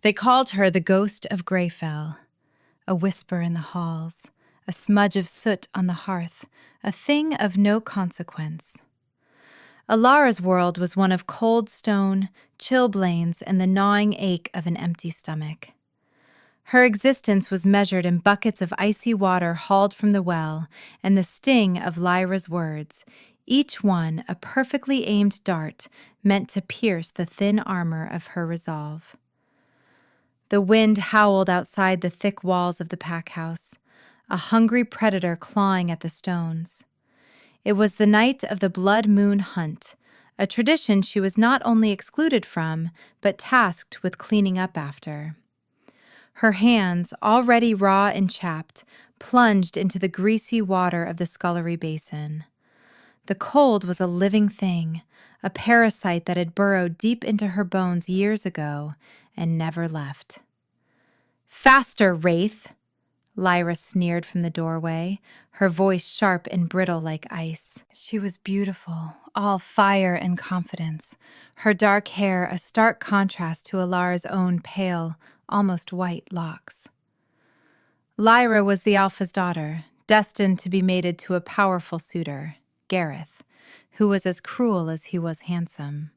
They called her the ghost of Greyfell, a whisper in the halls, a smudge of soot on the hearth, a thing of no consequence. Alara's world was one of cold stone, chilblains, and the gnawing ache of an empty stomach. Her existence was measured in buckets of icy water hauled from the well and the sting of Lyra's words, each one a perfectly aimed dart meant to pierce the thin armor of her resolve. The wind howled outside the thick walls of the pack house, a hungry predator clawing at the stones. It was the night of the blood moon hunt, a tradition she was not only excluded from, but tasked with cleaning up after. Her hands, already raw and chapped, plunged into the greasy water of the scullery basin. The cold was a living thing, a parasite that had burrowed deep into her bones years ago and never left. "Faster, Wraith!" Lyra sneered from the doorway, her voice sharp and brittle like ice. She was beautiful, all fire and confidence, her dark hair a stark contrast to Alara's own pale, almost white locks. Lyra was the Alpha's daughter, destined to be mated to a powerful suitor, Gareth, who was as cruel as he was handsome.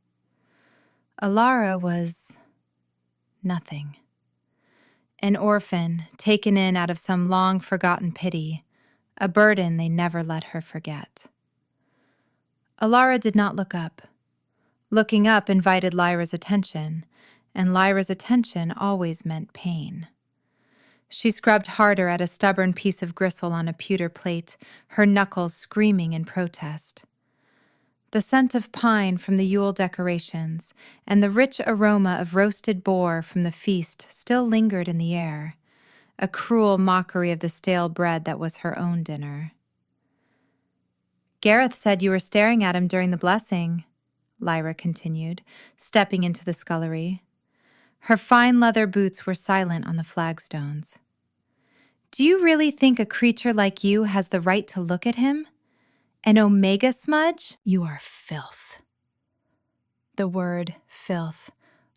Alara was nothing. An orphan, taken in out of some long-forgotten pity, a burden they never let her forget. Alara did not look up. Looking up invited Lyra's attention, and Lyra's attention always meant pain. She scrubbed harder at a stubborn piece of gristle on a pewter plate, her knuckles screaming in protest. The scent of pine from the Yule decorations and the rich aroma of roasted boar from the feast still lingered in the air, a cruel mockery of the stale bread that was her own dinner. "Gareth said you were staring at him during the blessing," Lyra continued, stepping into the scullery. Her fine leather boots were silent on the flagstones. "Do you really think a creature like you has the right to look at him? An Omega smudge? You are filth." The word filth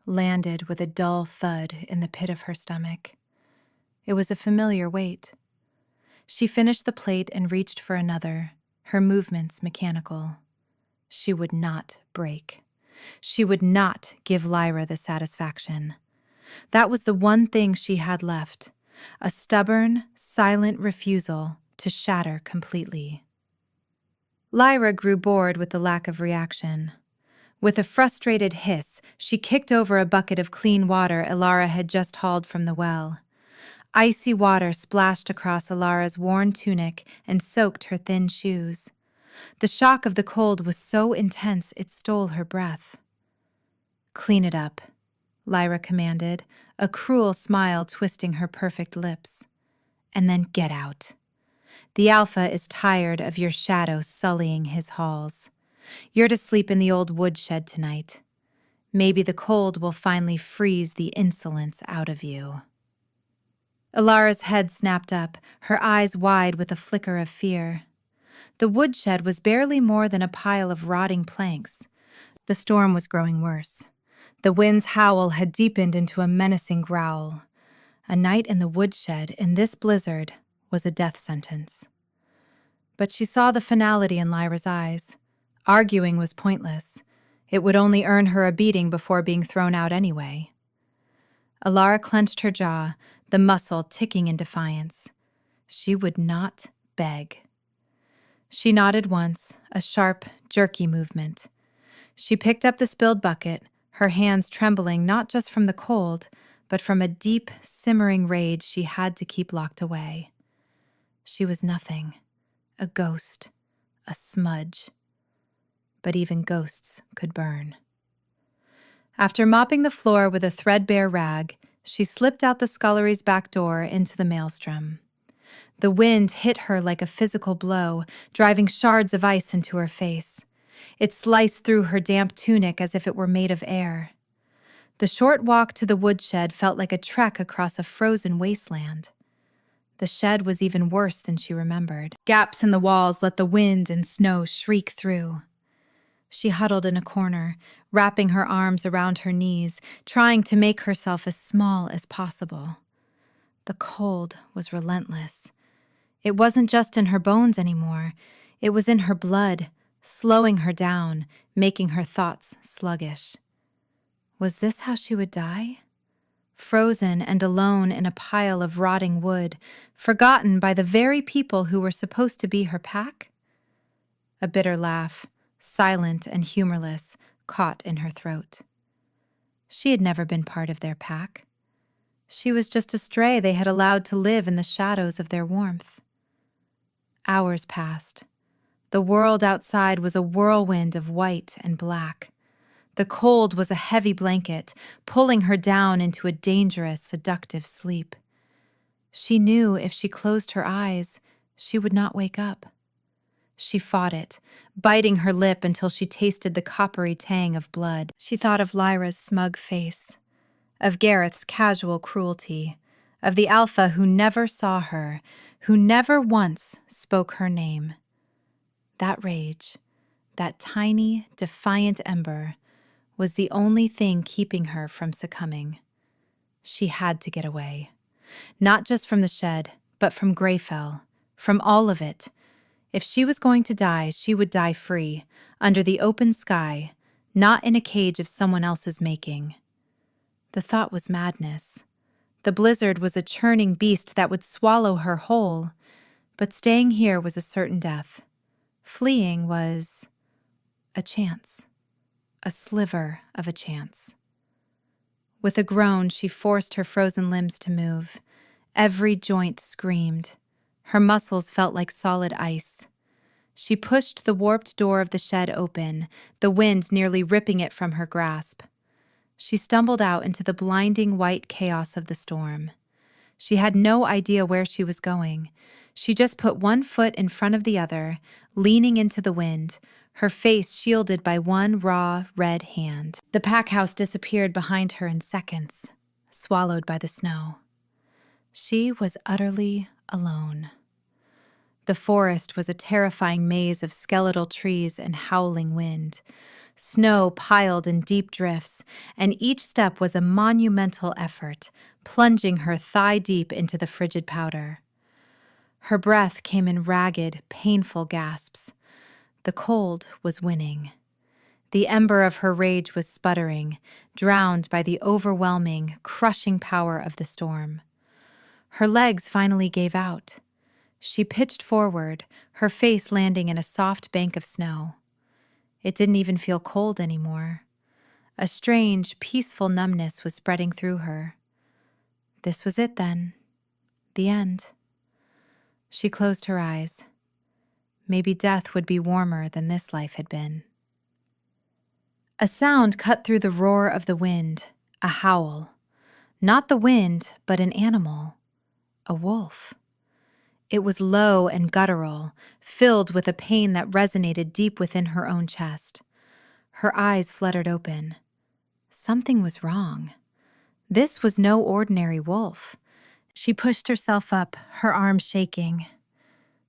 landed with a dull thud in the pit of her stomach. It was a familiar weight. She finished the plate and reached for another, her movements mechanical. She would not break. She would not give Lyra the satisfaction. That was the one thing she had left, a stubborn, silent refusal to shatter completely. Lyra grew bored with the lack of reaction. With a frustrated hiss, she kicked over a bucket of clean water Alara had just hauled from the well. Icy water splashed across Alara's worn tunic and soaked her thin shoes. The shock of the cold was so intense it stole her breath. "Clean it up," Lyra commanded, a cruel smile twisting her perfect lips. "And then get out. The Alpha is tired of your shadow sullying his halls. You're to sleep in the old woodshed tonight. Maybe the cold will finally freeze the insolence out of you." Alara's head snapped up, her eyes wide with a flicker of fear. The woodshed was barely more than a pile of rotting planks. The storm was growing worse. The wind's howl had deepened into a menacing growl. A night in the woodshed in this blizzard was a death sentence. But she saw the finality in Lyra's eyes. Arguing was pointless. It would only earn her a beating before being thrown out anyway. Alara clenched her jaw, the muscle ticking in defiance. She would not beg. She nodded once, a sharp, jerky movement. She picked up the spilled bucket, her hands trembling not just from the cold, but from a deep, simmering rage she had to keep locked away. She was nothing, a ghost, a smudge. But even ghosts could burn. After mopping the floor with a threadbare rag, she slipped out the scullery's back door into the maelstrom. The wind hit her like a physical blow, driving shards of ice into her face. It sliced through her damp tunic as if it were made of air. The short walk to the woodshed felt like a trek across a frozen wasteland. The shed was even worse than she remembered. Gaps in the walls let the wind and snow shriek through. She huddled in a corner, wrapping her arms around her knees, trying to make herself as small as possible. The cold was relentless. It wasn't just in her bones anymore. It was in her blood, slowing her down, making her thoughts sluggish. Was this how she would die? Frozen and alone in a pile of rotting wood, forgotten by the very people who were supposed to be her pack? A bitter laugh, silent and humorless, caught in her throat. She had never been part of their pack. She was just a stray they had allowed to live in the shadows of their warmth. Hours passed. The world outside was a whirlwind of white and black. The cold was a heavy blanket, pulling her down into a dangerous, seductive sleep. She knew if she closed her eyes, she would not wake up. She fought it, biting her lip until she tasted the coppery tang of blood. She thought of Lyra's smug face, of Gareth's casual cruelty, of the Alpha who never saw her, who never once spoke her name. That rage, that tiny, defiant ember, was the only thing keeping her from succumbing. She had to get away. Not just from the shed, but from Greyfell, from all of it. If she was going to die, she would die free, under the open sky, not in a cage of someone else's making. The thought was madness. The blizzard was a churning beast that would swallow her whole, but staying here was a certain death. Fleeing was a chance. A sliver of a chance. With a groan, she forced her frozen limbs to move. Every joint screamed. Her muscles felt like solid ice. She pushed the warped door of the shed open, the wind nearly ripping it from her grasp. She stumbled out into the blinding white chaos of the storm. She had no idea where she was going. She just put one foot in front of the other, leaning into the wind, her face shielded by one raw, red hand. The pack house disappeared behind her in seconds, swallowed by the snow. She was utterly alone. The forest was a terrifying maze of skeletal trees and howling wind. Snow piled in deep drifts, and each step was a monumental effort, plunging her thigh-deep into the frigid powder. Her breath came in ragged, painful gasps. The cold was winning. The ember of her rage was sputtering, drowned by the overwhelming, crushing power of the storm. Her legs finally gave out. She pitched forward, her face landing in a soft bank of snow. It didn't even feel cold anymore. A strange, peaceful numbness was spreading through her. This was it then. The end. She closed her eyes. Maybe death would be warmer than this life had been. A sound cut through the roar of the wind, a howl. Not the wind, but an animal. A wolf. It was low and guttural, filled with a pain that resonated deep within her own chest. Her eyes fluttered open. Something was wrong. This was no ordinary wolf. She pushed herself up, her arms shaking.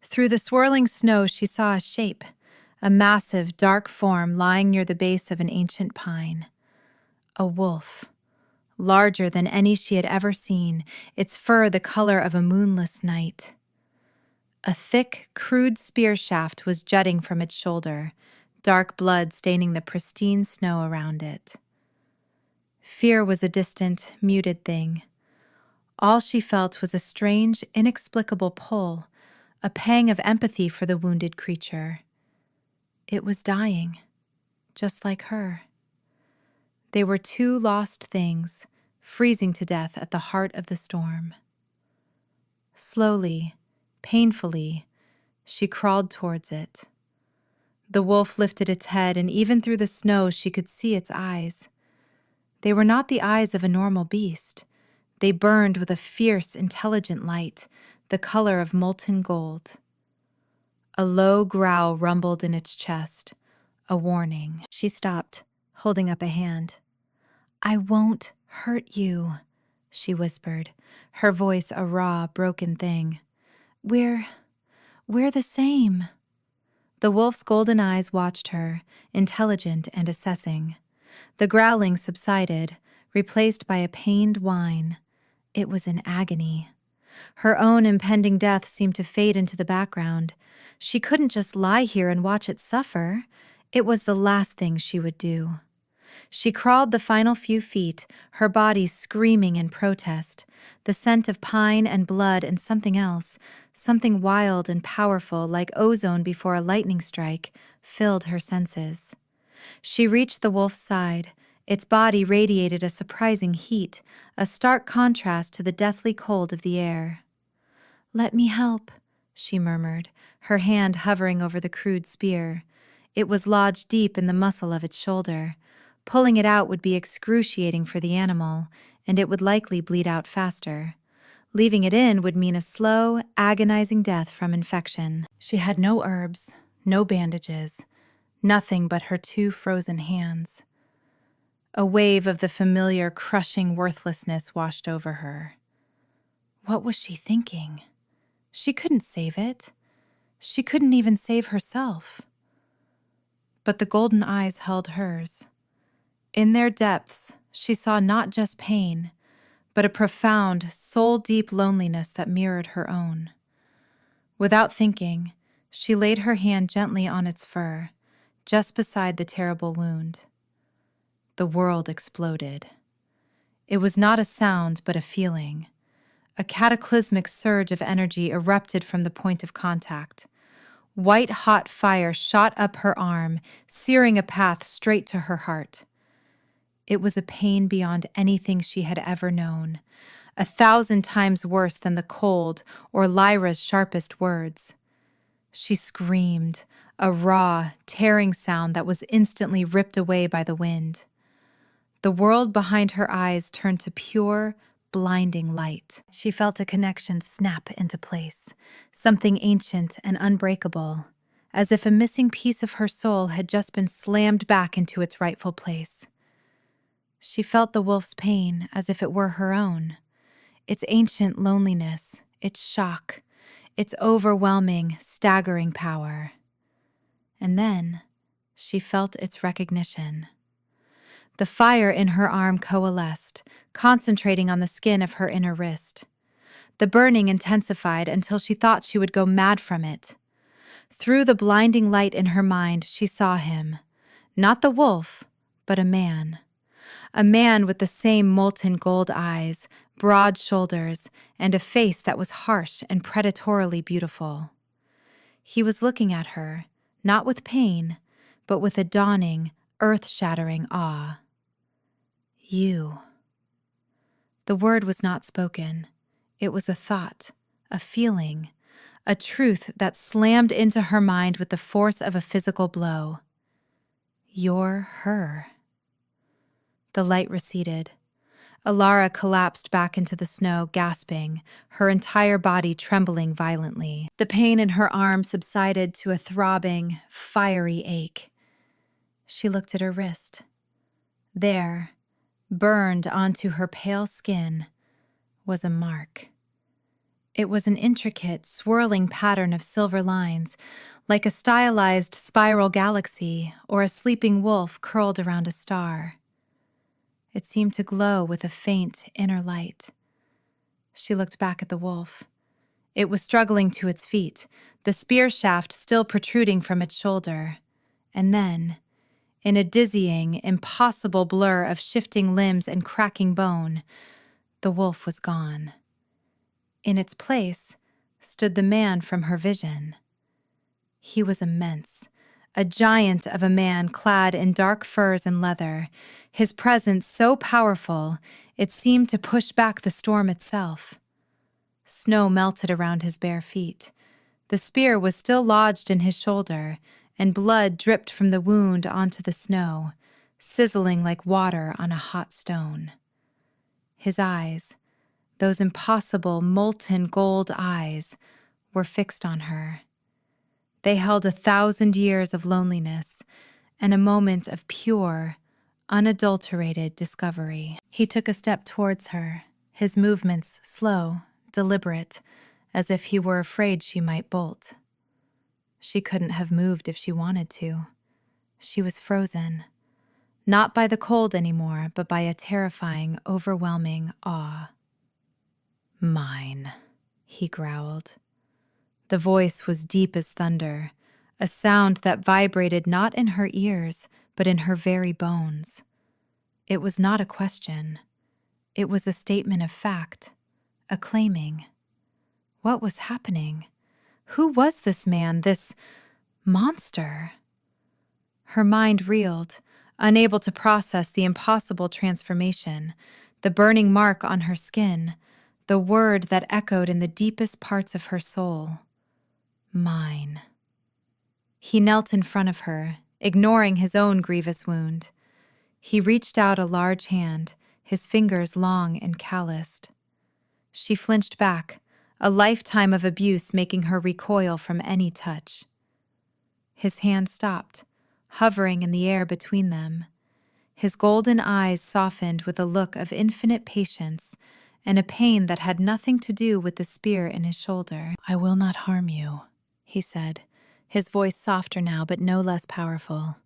Through the swirling snow, she saw a shape, a massive, dark form lying near the base of an ancient pine. A wolf, larger than any she had ever seen, its fur the color of a moonless night. A thick, crude spear shaft was jutting from its shoulder, dark blood staining the pristine snow around it. Fear was a distant, muted thing. All she felt was a strange, inexplicable pull, a pang of empathy for the wounded creature. It was dying, just like her. They were two lost things, freezing to death at the heart of the storm. Slowly, painfully, she crawled towards it. The wolf lifted its head, and even through the snow she could see its eyes. They were not the eyes of a normal beast. They burned with a fierce, intelligent light, the color of molten gold. A low growl rumbled in its chest, a warning. She stopped, holding up a hand. "I won't hurt you," she whispered, her voice a raw, broken thing. We're the same." The wolf's golden eyes watched her, intelligent and assessing. The growling subsided, replaced by a pained whine. It was in agony. Her own impending death seemed to fade into the background. She couldn't just lie here and watch it suffer. It was the last thing she would do. She crawled the final few feet, her body screaming in protest. The scent of pine and blood and something else, something wild and powerful like ozone before a lightning strike, filled her senses. She reached the wolf's side. Its body radiated a surprising heat, a stark contrast to the deathly cold of the air. "Let me help," she murmured, her hand hovering over the crude spear. It was lodged deep in the muscle of its shoulder. Pulling it out would be excruciating for the animal, and it would likely bleed out faster. Leaving it in would mean a slow, agonizing death from infection. She had no herbs, no bandages, nothing but her 2 frozen hands. A wave of the familiar, crushing worthlessness washed over her. What was she thinking? She couldn't save it. She couldn't even save herself. But the golden eyes held hers. In their depths, she saw not just pain, but a profound, soul-deep loneliness that mirrored her own. Without thinking, she laid her hand gently on its fur, just beside the terrible wound. The world exploded. It was not a sound, but a feeling. A cataclysmic surge of energy erupted from the point of contact. White-hot fire shot up her arm, searing a path straight to her heart. It was a pain beyond anything she had ever known, 1,000 times worse than the cold or Lyra's sharpest words. She screamed, a raw, tearing sound that was instantly ripped away by the wind. The world behind her eyes turned to pure, blinding light. She felt a connection snap into place, something ancient and unbreakable, as if a missing piece of her soul had just been slammed back into its rightful place. She felt the wolf's pain as if it were her own, its ancient loneliness, its shock, its overwhelming, staggering power. And then she felt its recognition. The fire in her arm coalesced, concentrating on the skin of her inner wrist. The burning intensified until she thought she would go mad from it. Through the blinding light in her mind, she saw him. Not the wolf, but a man. A man with the same molten gold eyes, broad shoulders, and a face that was harsh and predatorily beautiful. He was looking at her, not with pain, but with a dawning, earth-shattering awe. You. The word was not spoken. It was a thought, a feeling, a truth that slammed into her mind with the force of a physical blow. You're her. The light receded. Alara collapsed back into the snow, gasping, her entire body trembling violently. The pain in her arm subsided to a throbbing, fiery ache. She looked at her wrist. There, burned onto her pale skin, was a mark. It was an intricate, swirling pattern of silver lines, like a stylized spiral galaxy or a sleeping wolf curled around a star. It seemed to glow with a faint inner light. She looked back at the wolf. It was struggling to its feet, the spear shaft still protruding from its shoulder. And then, in a dizzying, impossible blur of shifting limbs and cracking bone, the wolf was gone. In its place stood the man from her vision. He was immense, a giant of a man clad in dark furs and leather, his presence so powerful it seemed to push back the storm itself. Snow melted around his bare feet. The spear was still lodged in his shoulder, and blood dripped from the wound onto the snow, sizzling like water on a hot stone. His eyes, those impossible molten gold eyes, were fixed on her. They held 1,000 years of loneliness and a moment of pure, unadulterated discovery. He took a step towards her, his movements slow, deliberate, as if he were afraid she might bolt. She couldn't have moved if she wanted to. She was frozen, not by the cold anymore, but by a terrifying, overwhelming awe. "Mine," he growled. The voice was deep as thunder, a sound that vibrated not in her ears, but in her very bones. It was not a question. It was a statement of fact, a claiming. What was happening? Who was this man, this monster? Her mind reeled, unable to process the impossible transformation, the burning mark on her skin, the word that echoed in the deepest parts of her soul. Mine. He knelt in front of her, ignoring his own grievous wound. He reached out a large hand, his fingers long and calloused. She flinched back, a lifetime of abuse making her recoil from any touch. His hand stopped, hovering in the air between them. His golden eyes softened with a look of infinite patience and a pain that had nothing to do with the spear in his shoulder. "I will not harm you," he said, his voice softer now but no less powerful.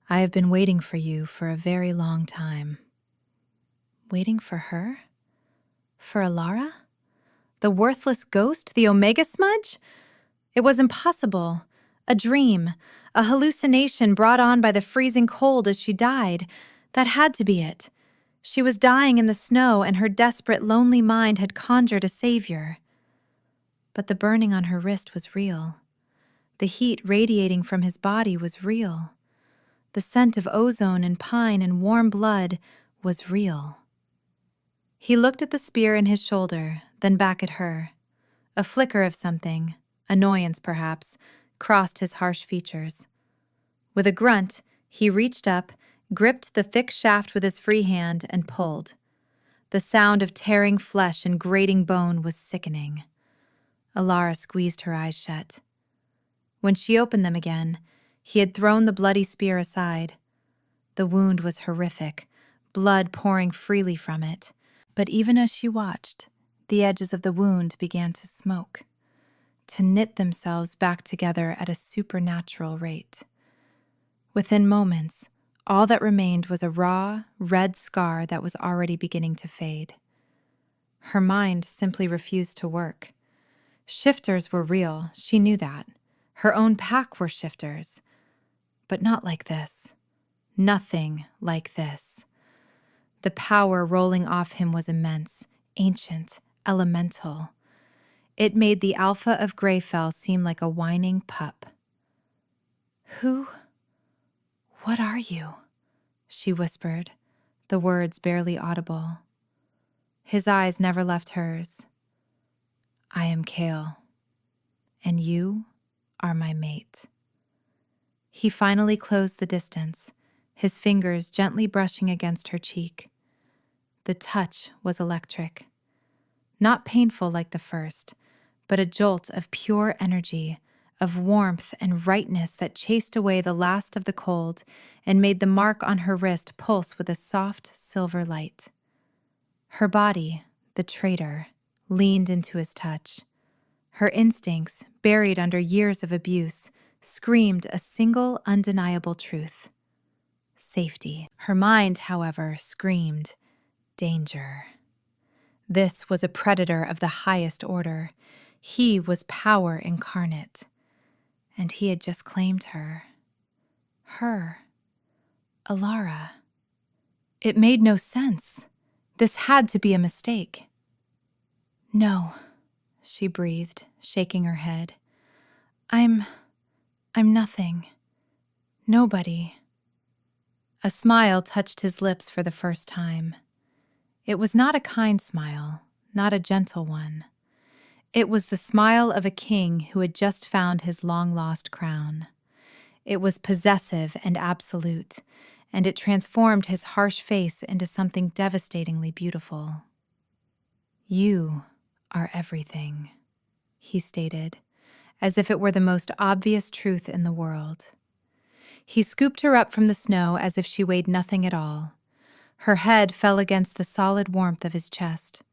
"I have been waiting for you for a very long time." Waiting for her? For Alara? The worthless ghost, the Omega Smudge? It was impossible. A dream, a hallucination brought on by the freezing cold as she died. That had to be it. She was dying in the snow, and her desperate, lonely mind had conjured a savior. But the burning on her wrist was real. The heat radiating from his body was real. The scent of ozone and pine and warm blood was real. He looked at the spear in his shoulder, then back at her. A flicker of something, annoyance perhaps, crossed his harsh features. With a grunt, he reached up, gripped the thick shaft with his free hand, and pulled. The sound of tearing flesh and grating bone was sickening. Alara squeezed her eyes shut. When she opened them again, he had thrown the bloody spear aside. The wound was horrific, blood pouring freely from it. But even as she watched, the edges of the wound began to smoke, to knit themselves back together at a supernatural rate. Within moments, all that remained was a raw, red scar that was already beginning to fade. Her mind simply refused to work. Shifters were real, she knew that. Her own pack were shifters. But not like this. Nothing like this. The power rolling off him was immense, ancient, elemental. It made the Alpha of Greyfell seem like a whining pup. What are you?" she whispered, the words barely audible. His eyes never left hers. "I am Kale, and you are my mate." He finally closed the distance, his fingers gently brushing against her cheek. The touch was electric. Not painful like the first, but a jolt of pure energy, of warmth and rightness that chased away the last of the cold and made the mark on her wrist pulse with a soft silver light. Her body, the traitor, leaned into his touch. Her instincts, buried under years of abuse, screamed a single undeniable truth: safety. Her mind, however, screamed danger. This was a predator of the highest order. He was power incarnate. And he had just claimed her. Her. Alara. It made no sense. This had to be a mistake. "No," she breathed, shaking her head. I'm nothing. Nobody." A smile touched his lips for the first time. It was not a kind smile, not a gentle one. It was the smile of a king who had just found his long-lost crown. It was possessive and absolute, and it transformed his harsh face into something devastatingly beautiful. "You are everything," he stated, as if it were the most obvious truth in the world. He scooped her up from the snow as if she weighed nothing at all. Her head fell against the solid warmth of his chest.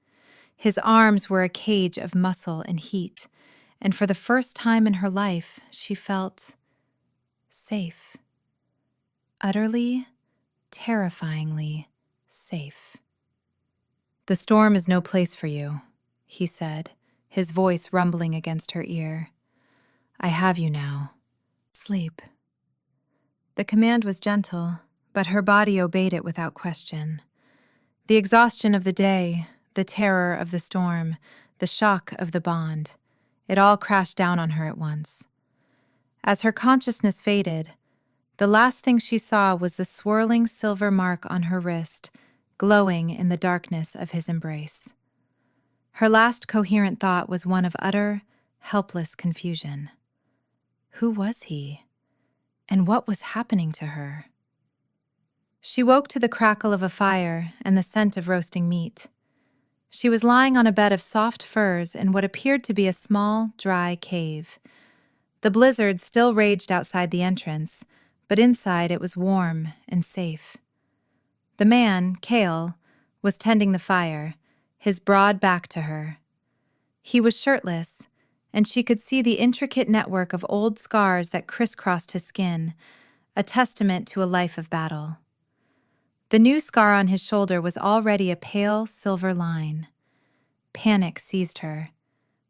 His arms were a cage of muscle and heat, and for the first time in her life, she felt safe. Utterly, terrifyingly safe. "The storm is no place for you," he said, his voice rumbling against her ear. "I have you now. Sleep." The command was gentle, but her body obeyed it without question. The exhaustion of the day, the terror of the storm, the shock of the bond, it all crashed down on her at once. As her consciousness faded, the last thing she saw was the swirling silver mark on her wrist, glowing in the darkness of his embrace. Her last coherent thought was one of utter, helpless confusion. Who was he? And what was happening to her? She woke to the crackle of a fire and the scent of roasting meat. She was lying on a bed of soft furs in what appeared to be a small, dry cave. The blizzard still raged outside the entrance, but inside it was warm and safe. The man, Cale, was tending the fire, his broad back to her. He was shirtless, and she could see the intricate network of old scars that crisscrossed his skin, a testament to a life of battle. The new scar on his shoulder was already a pale silver line. Panic seized her.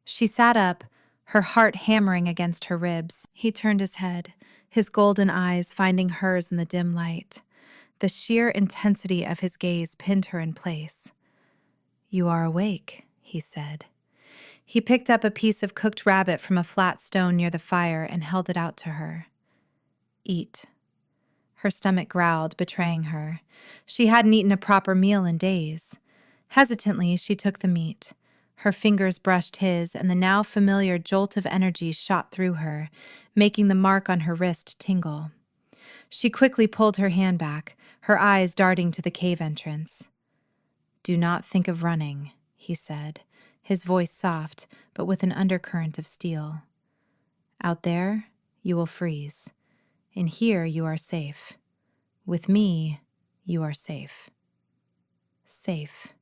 She sat up, her heart hammering against her ribs. He turned his head, his golden eyes finding hers in the dim light. The sheer intensity of his gaze pinned her in place. "You are awake," he said. He picked up a piece of cooked rabbit from a flat stone near the fire and held it out to her. "Eat." Her stomach growled, betraying her. She hadn't eaten a proper meal in days. Hesitantly, she took the meat. Her fingers brushed his, and the now familiar jolt of energy shot through her, making the mark on her wrist tingle. She quickly pulled her hand back, her eyes darting to the cave entrance. "Do not think of running," he said, his voice soft, but with an undercurrent of steel. "Out there, you will freeze. In here, you are safe. With me, you are safe." Safe.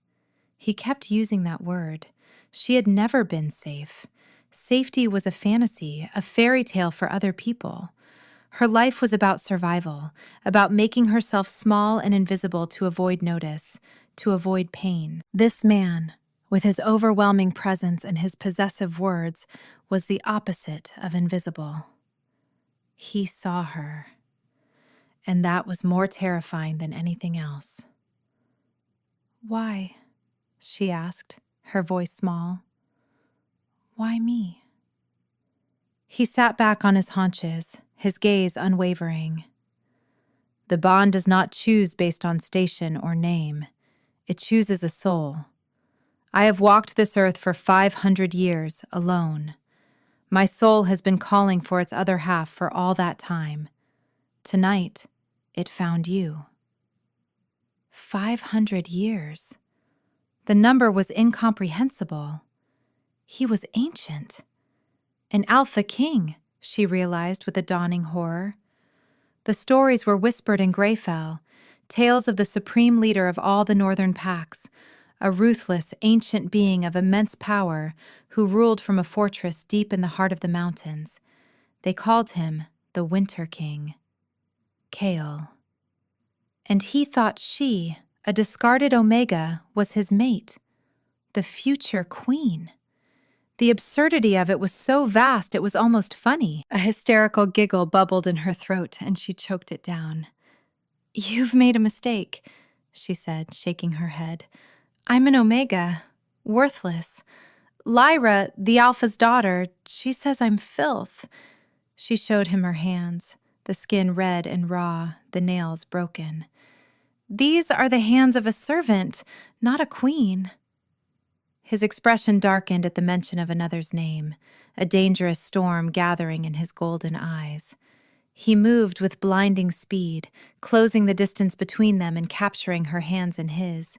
He kept using that word. She had never been safe. Safety was a fantasy, a fairy tale for other people. Her life was about survival, about making herself small and invisible to avoid notice, to avoid pain. This man, with his overwhelming presence and his possessive words, was the opposite of invisible. He saw her. And that was more terrifying than anything else. "Why?" she asked, her voice small. "Why me?" He sat back on his haunches, his gaze unwavering. "The bond does not choose based on station or name. It chooses a soul. I have walked this earth for 500 years, alone. My soul has been calling for its other half for all that time. Tonight, it found you." 500 years. The number was incomprehensible. He was ancient. An Alpha King, she realized with a dawning horror. The stories were whispered in Greyfell, tales of the supreme leader of all the northern packs, a ruthless, ancient being of immense power who ruled from a fortress deep in the heart of the mountains. They called him the Winter King. Cale. And he thought she, a discarded Omega, was his mate, the future queen. The absurdity of it was so vast it was almost funny. A hysterical giggle bubbled in her throat, and she choked it down. "You've made a mistake," she said, shaking her head. "I'm an Omega, worthless. Lyra, the Alpha's daughter, she says I'm filth." She showed him her hands, the skin red and raw, the nails broken. "These are the hands of a servant, not a queen." His expression darkened at the mention of another's name, a dangerous storm gathering in his golden eyes. He moved with blinding speed, closing the distance between them and capturing her hands in his.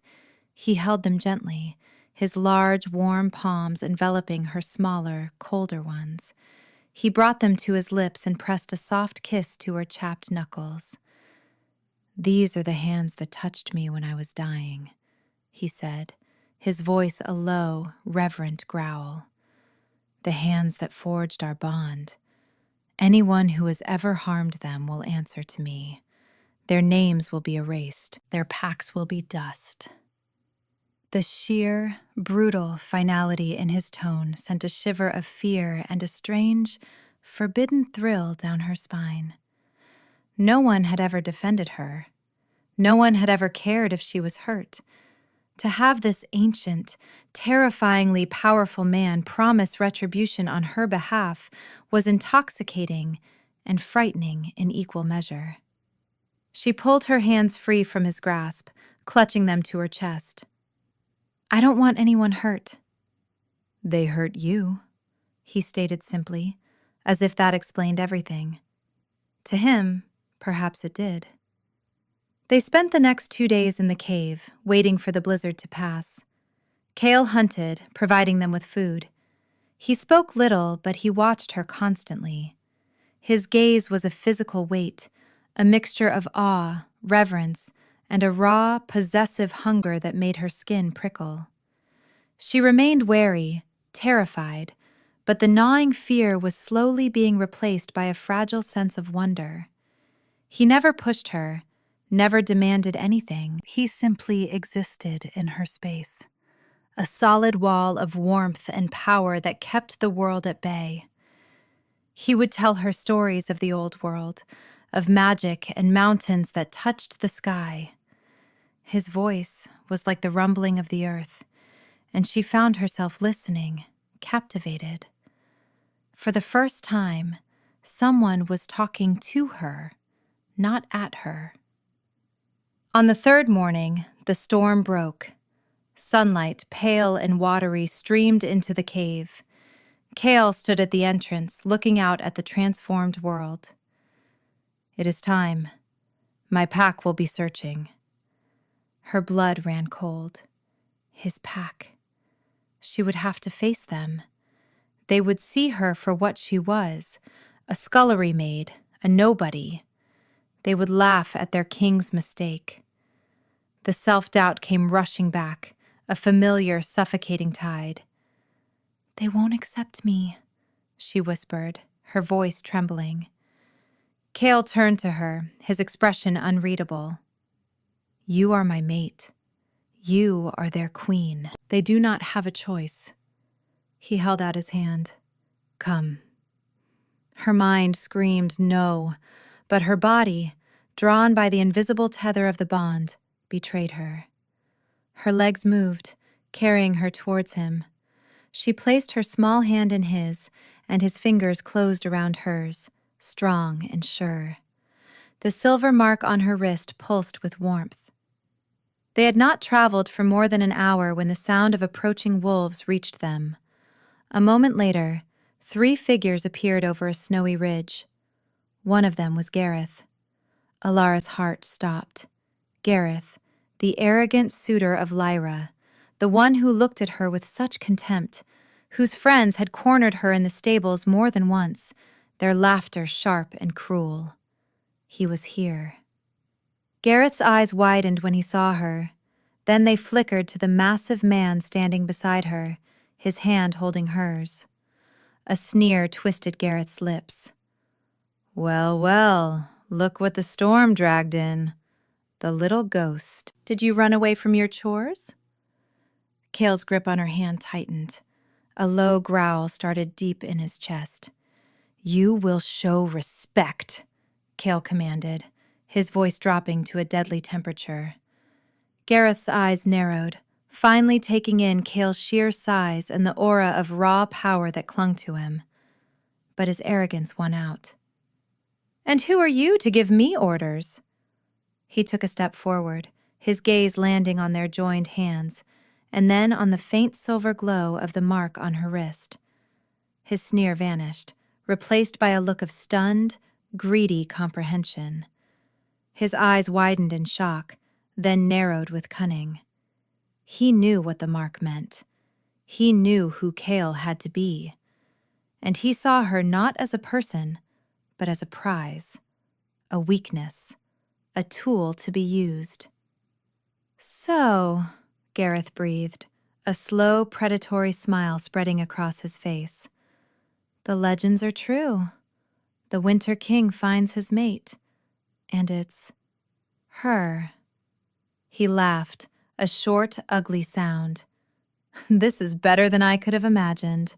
He held them gently, his large, warm palms enveloping her smaller, colder ones. He brought them to his lips and pressed a soft kiss to her chapped knuckles. "These are the hands that touched me when I was dying," he said, his voice a low, reverent growl. the hands that forged our bond. Anyone who has ever harmed them will answer to me. Their names will be erased. Their packs will be dust. The sheer, brutal finality in his tone sent a shiver of fear and a strange, forbidden thrill down her spine. No one had ever defended her. No one had ever cared if she was hurt. To have this ancient, terrifyingly powerful man promise retribution on her behalf was intoxicating and frightening in equal measure. She pulled her hands free from his grasp, clutching them to her chest. "I don't want anyone hurt." "They hurt you," he stated simply, as if that explained everything. To him, perhaps it did. They spent the next 2 days in the cave, waiting for the blizzard to pass. Cale hunted, providing them with food. He spoke little, but he watched her constantly. His gaze was a physical weight, a mixture of awe, reverence, and a raw, possessive hunger that made her skin prickle. She remained wary, terrified, but the gnawing fear was slowly being replaced by a fragile sense of wonder. He never pushed her, never demanded anything. He simply existed in her space, a solid wall of warmth and power that kept the world at bay. He would tell her stories of the old world, of magic and mountains that touched the sky. His voice was like the rumbling of the earth, and she found herself listening, captivated. For the first time, someone was talking to her, not at her. On the third morning, the storm broke. Sunlight, pale and watery, streamed into the cave. Cale stood at the entrance, looking out at the transformed world. "It is time. My pack will be searching." Her blood ran cold. His pack. She would have to face them. They would see her for what she was, a scullery maid, a nobody. They would laugh at their king's mistake. The self-doubt came rushing back, a familiar, suffocating tide. "They won't accept me," she whispered, her voice trembling. Cale turned to her, his expression unreadable. "You are my mate. You are their queen. They do not have a choice." He held out his hand. "Come." Her mind screamed no, but her body, drawn by the invisible tether of the bond, betrayed her. Her legs moved, carrying her towards him. She placed her small hand in his, and his fingers closed around hers, strong and sure. The silver mark on her wrist pulsed with warmth. They had not traveled for more than an hour when the sound of approaching wolves reached them. A moment later, 3 figures appeared over a snowy ridge. One of them was Gareth. Alara's heart stopped. Gareth, the arrogant suitor of Lyra, the one who looked at her with such contempt, whose friends had cornered her in the stables more than once, their laughter sharp and cruel. He was here. Gareth's eyes widened when he saw her. Then they flickered to the massive man standing beside her, his hand holding hers. A sneer twisted Gareth's lips. "Well, well, look what the storm dragged in. The little ghost. Did you run away from your chores?" Cale's grip on her hand tightened. A low growl started deep in his chest. "You will show respect," Cale commanded, his voice dropping to a deadly temperature. Gareth's eyes narrowed, finally taking in Cale's sheer size and the aura of raw power that clung to him. But his arrogance won out. "And who are you to give me orders?" He took a step forward, his gaze landing on their joined hands, and then on the faint silver glow of the mark on her wrist. His sneer vanished, replaced by a look of stunned, greedy comprehension. His eyes widened in shock, then narrowed with cunning. He knew what the mark meant. He knew who Cale had to be. And he saw her not as a person, but as a prize, a weakness, a tool to be used. "So," Gareth breathed, a slow, predatory smile spreading across his face, The legends are true. The Winter King finds his mate, and it's her. He laughed, a short, ugly sound. This is better than I could have imagined.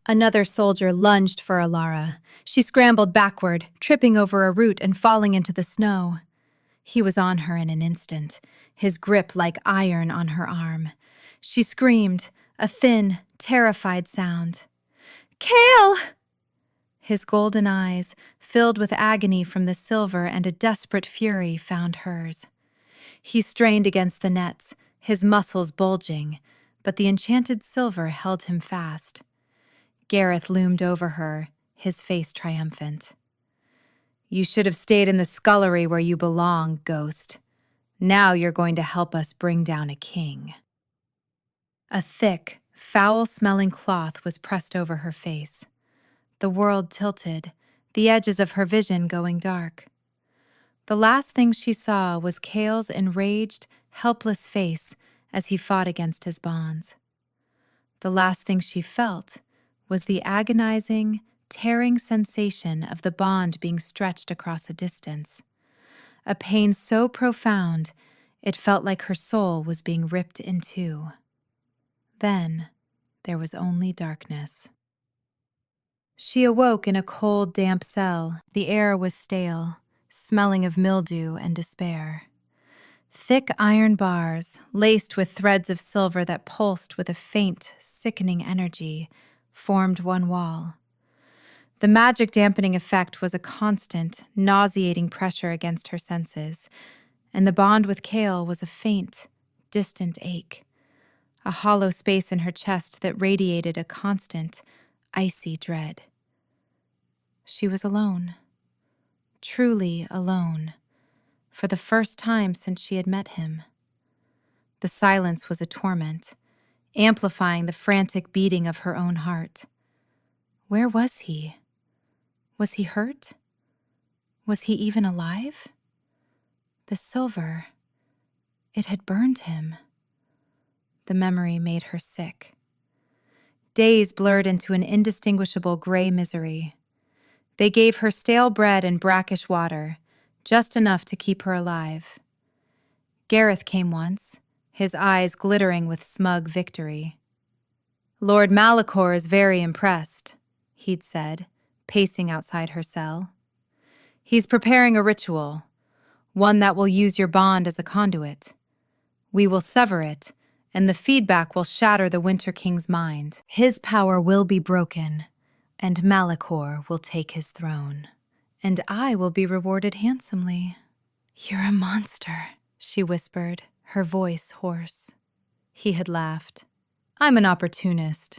Another soldier lunged for Alara. She scrambled backward, tripping over a root and falling into the snow. He was on her in an instant, his grip like iron on her arm. She screamed, a thin, terrified sound. "Cale!" His golden eyes, filled with agony from the silver and a desperate fury, found hers. He strained against the nets, his muscles bulging, but the enchanted silver held him fast. Gareth loomed over her, his face triumphant. "You should have stayed in the scullery where you belong, ghost. Now you're going to help us bring down a king." A thick, foul-smelling cloth was pressed over her face. The world tilted, the edges of her vision going dark. The last thing she saw was Cale's enraged, helpless face as he fought against his bonds. The last thing she felt was the agonizing, tearing sensation of the bond being stretched across a distance. A pain so profound, it felt like her soul was being ripped in two. Then, there was only darkness. She awoke in a cold, damp cell. The air was stale, smelling of mildew and despair. Thick iron bars, laced with threads of silver that pulsed with a faint, sickening energy, formed one wall. The magic dampening effect was a constant, nauseating pressure against her senses, and the bond with Cale was a faint, distant ache, a hollow space in her chest that radiated a constant, icy dread. She was alone, truly alone, for the first time since she had met him. The silence was a torment, amplifying the frantic beating of her own heart. Where was he? Was he hurt? Was he even alive? The silver, it had burned him. The memory made her sick. Days blurred into an indistinguishable gray misery. They gave her stale bread and brackish water, just enough to keep her alive. Gareth came once, his eyes glittering with smug victory. "Lord Malachor is very impressed," he'd said, pacing outside her cell. "He's preparing a ritual, one that will use your bond as a conduit. We will sever it, and the feedback will shatter the Winter King's mind. His power will be broken, and Malachor will take his throne. And I will be rewarded handsomely." "You're a monster," she whispered, her voice hoarse. He had laughed. "I'm an opportunist.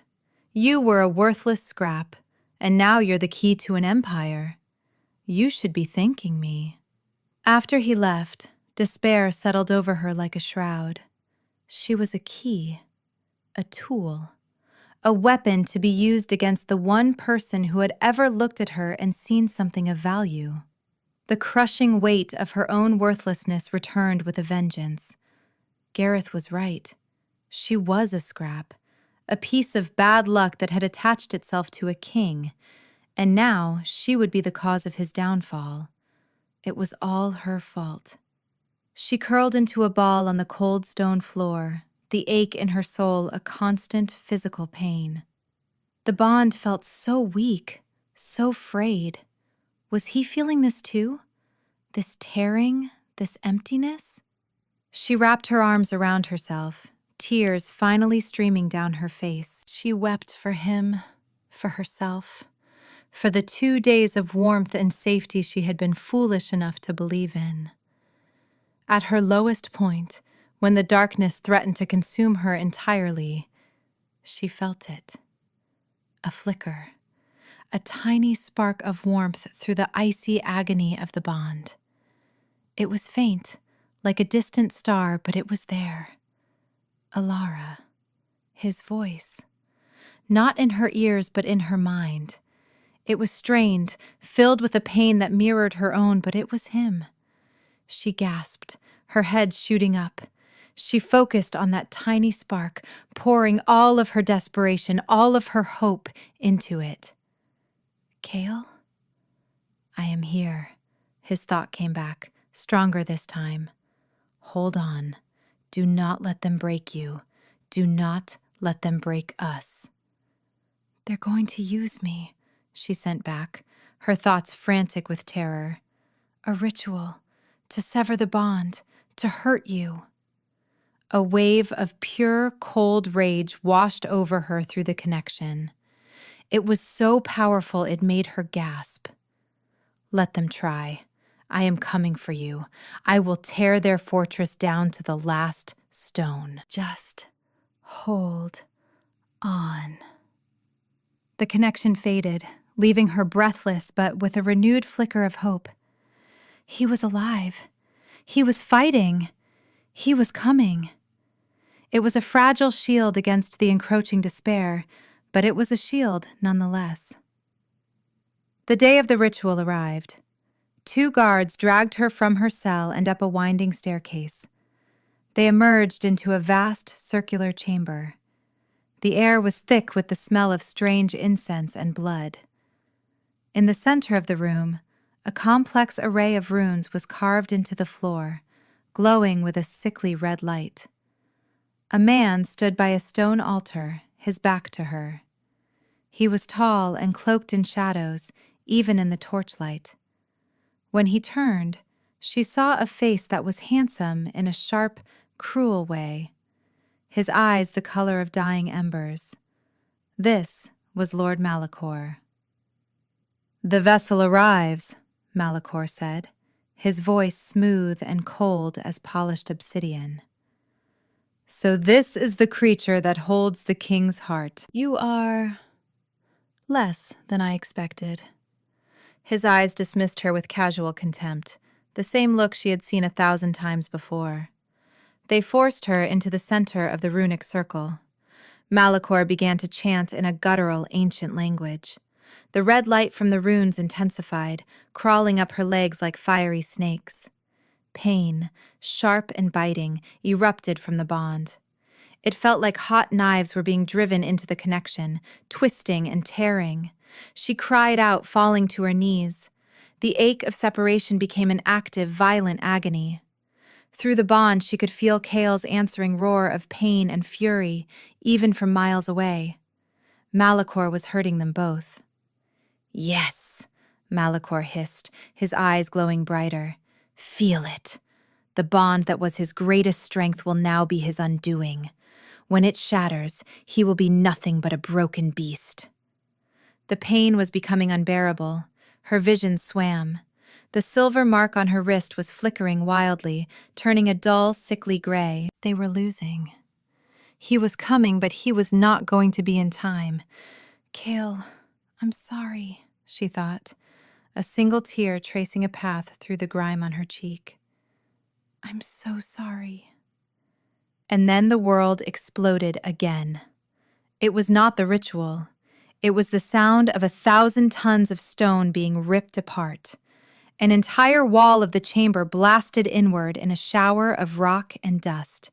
You were a worthless scrap, and now you're the key to an empire. You should be thanking me." After he left, despair settled over her like a shroud. She was a key, a tool, a weapon to be used against the one person who had ever looked at her and seen something of value. The crushing weight of her own worthlessness returned with a vengeance. Gareth was right. She was a scrap, a piece of bad luck that had attached itself to a king, and now she would be the cause of his downfall. It was all her fault. She curled into a ball on the cold stone floor, the ache in her soul a constant physical pain. The bond felt so weak, so frayed. Was he feeling this too? This tearing, this emptiness? She wrapped her arms around herself, tears finally streaming down her face. She wept for him, for herself, for the 2 days of warmth and safety she had been foolish enough to believe in. At her lowest point, when the darkness threatened to consume her entirely, she felt it. A flicker, a tiny spark of warmth through the icy agony of the bond. It was faint, like a distant star, but it was there. Alara, his voice. Not in her ears, but in her mind. It was strained, filled with a pain that mirrored her own, but it was him. She gasped, her head shooting up. She focused on that tiny spark, pouring all of her desperation, all of her hope into it. Kale? I am here. His thought came back, stronger this time. Hold on. Do not let them break you. Do not let them break us. They're going to use me, she sent back, her thoughts frantic with terror. A ritual, to sever the bond, to hurt you. A wave of pure, cold rage washed over her through the connection. It was so powerful it made her gasp. Let them try. I am coming for you. I will tear their fortress down to the last stone. Just hold on. The connection faded, leaving her breathless but with a renewed flicker of hope. He was alive. He was fighting. He was coming. It was a fragile shield against the encroaching despair, but it was a shield nonetheless. The day of the ritual arrived. 2 guards dragged her from her cell and up a winding staircase. They emerged into a vast circular chamber. The air was thick with the smell of strange incense and blood. In the center of the room, a complex array of runes was carved into the floor, glowing with a sickly red light. A man stood by a stone altar, his back to her. He was tall and cloaked in shadows, even in the torchlight. When he turned, she saw a face that was handsome in a sharp, cruel way. His eyes the color of dying embers. This was Lord Malachor. "The vessel arrives," Malachor said, his voice smooth and cold as polished obsidian. "So this is the creature that holds the king's heart." "You are less than I expected." His eyes dismissed her with casual contempt, the same look she had seen 1,000 times before. They forced her into the center of the runic circle. Malachor began to chant in a guttural, ancient language. The red light from the runes intensified, crawling up her legs like fiery snakes. Pain, sharp and biting, erupted from the bond. It felt like hot knives were being driven into the connection, twisting and tearing. She cried out, falling to her knees. The ache of separation became an active, violent agony. Through the bond, she could feel Kale's answering roar of pain and fury, even from miles away. Malachor was hurting them both. "Yes," Malachor hissed, his eyes glowing brighter. "Feel it. The bond that was his greatest strength will now be his undoing. When it shatters, he will be nothing but a broken beast." The pain was becoming unbearable. Her vision swam. The silver mark on her wrist was flickering wildly, turning a dull, sickly gray. They were losing. He was coming, but he was not going to be in time. "Kale, I'm sorry," she thought, a single tear tracing a path through the grime on her cheek. "I'm so sorry." And then the world exploded again. It was not the ritual. It was the sound of 1,000 tons of stone being ripped apart. An entire wall of the chamber blasted inward in a shower of rock and dust.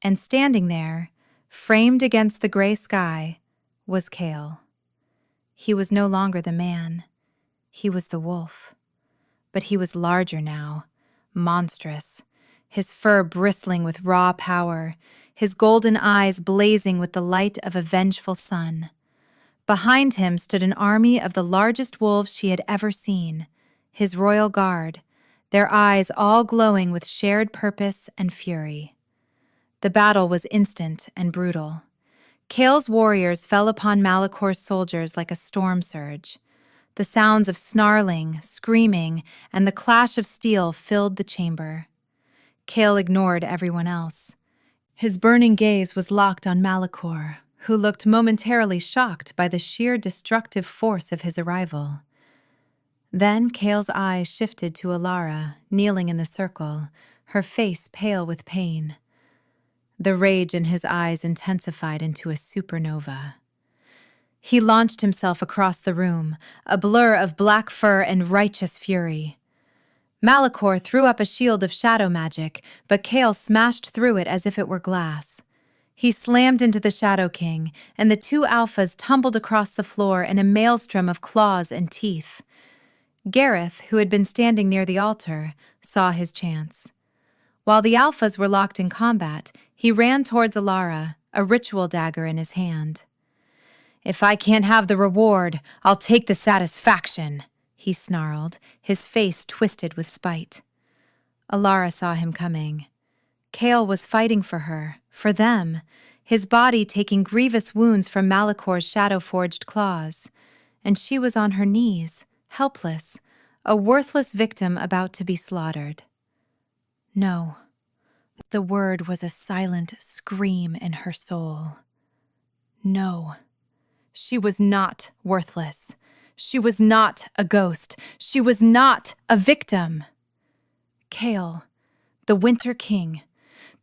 And standing there, framed against the gray sky, was Kale. He was no longer the man. He was the wolf. But he was larger now, monstrous, his fur bristling with raw power, his golden eyes blazing with the light of a vengeful sun. Behind him stood an army of the largest wolves she had ever seen, his royal guard, their eyes all glowing with shared purpose and fury. The battle was instant and brutal. Kale's warriors fell upon Malicor's soldiers like a storm surge. The sounds of snarling, screaming, and the clash of steel filled the chamber. Kale ignored everyone else. His burning gaze was locked on Malicor, who looked momentarily shocked by the sheer destructive force of his arrival. Then Kale's eyes shifted to Alara, kneeling in the circle, her face pale with pain. The rage in his eyes intensified into a supernova. He launched himself across the room, a blur of black fur and righteous fury. Malicor threw up a shield of shadow magic, but Kale smashed through it as if it were glass. He slammed into the Shadow King, and the two alphas tumbled across the floor in a maelstrom of claws and teeth. Gareth, who had been standing near the altar, saw his chance. While the alphas were locked in combat, he ran towards Alara, a ritual dagger in his hand. "If I can't have the reward, I'll take the satisfaction," he snarled, his face twisted with spite. Alara saw him coming. Kale was fighting for her, for them, his body taking grievous wounds from Malicor's shadow-forged claws, and she was on her knees, helpless, a worthless victim about to be slaughtered. No. The word was a silent scream in her soul. No. She was not worthless. She was not a ghost. She was not a victim. Kale, the Winter King,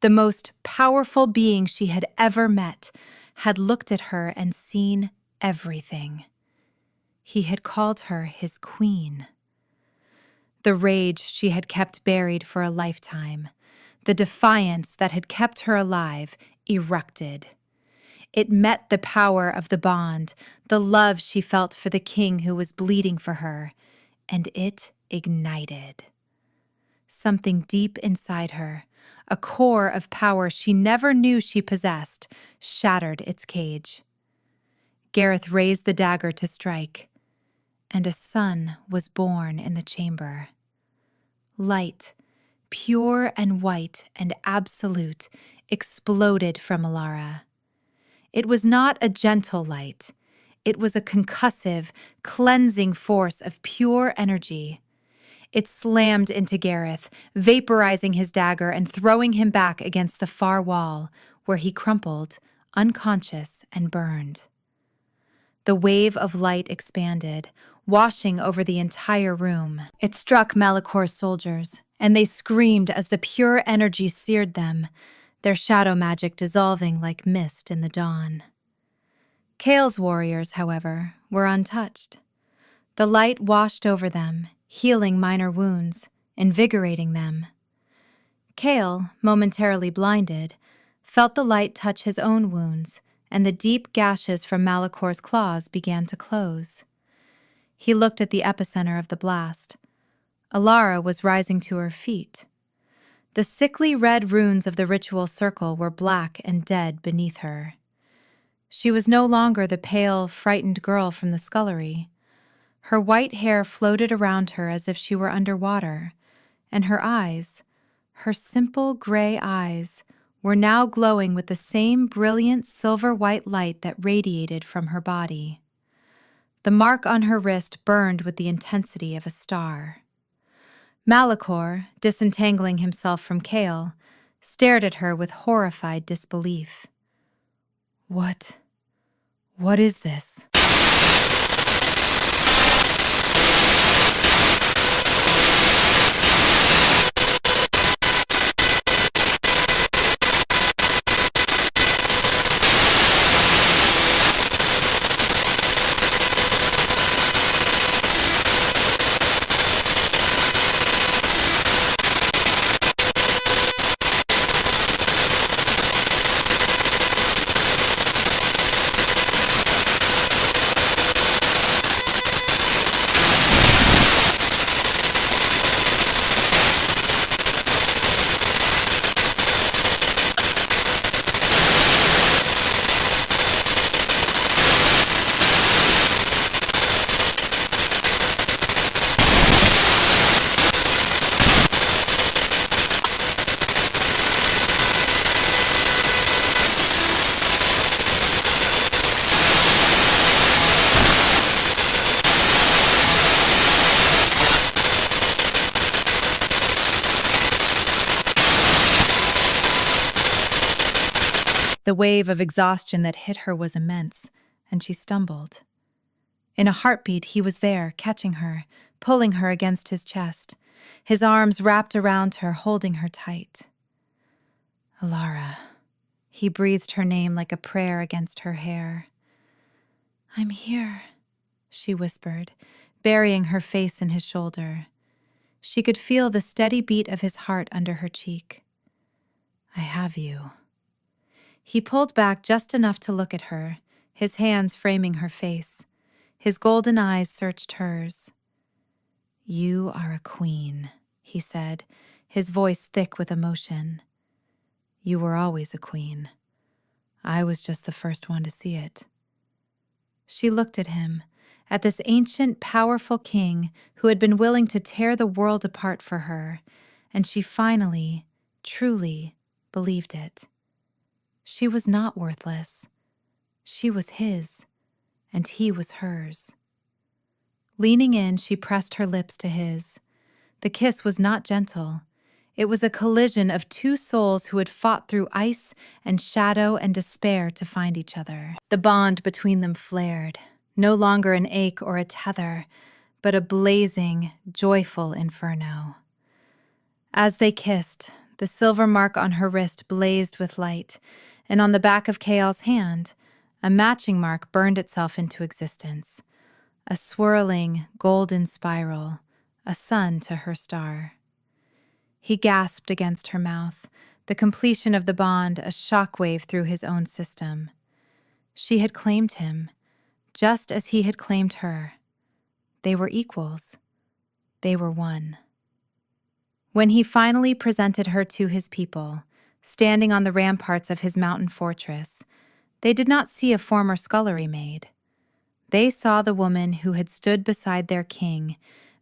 the most powerful being she had ever met, had looked at her and seen everything. He had called her his queen. The rage she had kept buried for a lifetime, the defiance that had kept her alive, erupted. It met the power of the bond, the love she felt for the king who was bleeding for her, and it ignited. Something deep inside her, a core of power she never knew she possessed, shattered its cage. Gareth raised the dagger to strike, and a sun was born in the chamber. Light, pure and white and absolute, exploded from Alara. It was not a gentle light. It was a concussive, cleansing force of pure energy. It slammed into Gareth, vaporizing his dagger and throwing him back against the far wall, where he crumpled, unconscious and burned. The wave of light expanded, washing over the entire room. It struck Malicor's soldiers, and they screamed as the pure energy seared them, their shadow magic dissolving like mist in the dawn. Kale's warriors, however, were untouched. The light washed over them, healing minor wounds, invigorating them. Kale, momentarily blinded, felt the light touch his own wounds, and the deep gashes from Malicor's claws began to close. He looked at the epicenter of the blast. Alara was rising to her feet. The sickly red runes of the ritual circle were black and dead beneath her. She was no longer the pale, frightened girl from the scullery. Her white hair floated around her as if she were underwater, and her eyes, her simple gray eyes, were now glowing with the same brilliant silver-white light that radiated from her body. The mark on her wrist burned with the intensity of a star. Malicor, disentangling himself from Kale, stared at her with horrified disbelief. What is this? The wave of exhaustion that hit her was immense, and she stumbled. In a heartbeat, he was there, catching her, pulling her against his chest, his arms wrapped around her, holding her tight. Alara. He breathed her name like a prayer against her hair. I'm here, she whispered, burying her face in his shoulder. She could feel the steady beat of his heart under her cheek. I have you. He pulled back just enough to look at her, his hands framing her face. His golden eyes searched hers. You are a queen, he said, his voice thick with emotion. You were always a queen. I was just the first one to see it. She looked at him, at this ancient, powerful king who had been willing to tear the world apart for her, and she finally, truly, believed it. She was not worthless. She was his, and he was hers. Leaning in, she pressed her lips to his. The kiss was not gentle. It was a collision of two souls who had fought through ice and shadow and despair to find each other. The bond between them flared, no longer an ache or a tether, but a blazing, joyful inferno. As they kissed, the silver mark on her wrist blazed with light, and on the back of Kael's hand, a matching mark burned itself into existence, a swirling, golden spiral, a sun to her star. He gasped against her mouth, the completion of the bond a shockwave through his own system. She had claimed him, just as he had claimed her. They were equals. They were one. When he finally presented her to his people, standing on the ramparts of his mountain fortress, they did not see a former scullery maid. They saw the woman who had stood beside their king,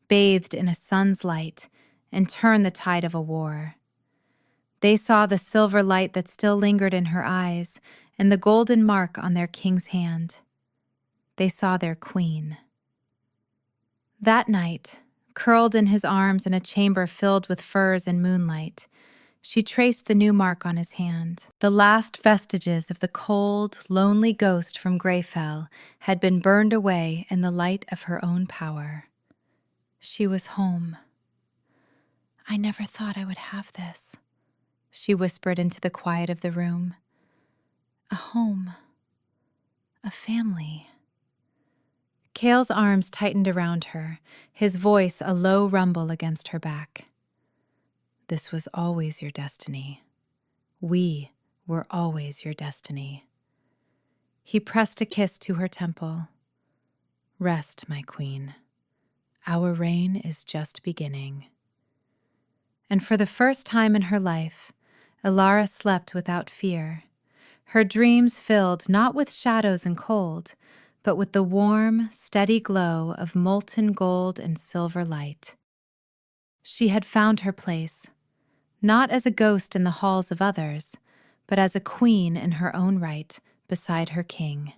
bathed in a sun's light, and turned the tide of a war. They saw the silver light that still lingered in her eyes and the golden mark on their king's hand. They saw their queen. That night, curled in his arms in a chamber filled with furs and moonlight, she traced the new mark on his hand. The last vestiges of the cold, lonely ghost from Greyfell had been burned away in the light of her own power. She was home. I never thought I would have this, she whispered into the quiet of the room. A home. A family. Kael's arms tightened around her, his voice a low rumble against her back. This was always your destiny. We were always your destiny. He pressed a kiss to her temple. Rest, my queen. Our reign is just beginning. And for the first time in her life, Alara slept without fear, her dreams filled not with shadows and cold, but with the warm, steady glow of molten gold and silver light. She had found her place, not as a ghost in the halls of others, but as a queen in her own right beside her king.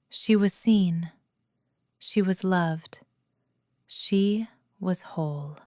She was seen. She was loved. She was whole.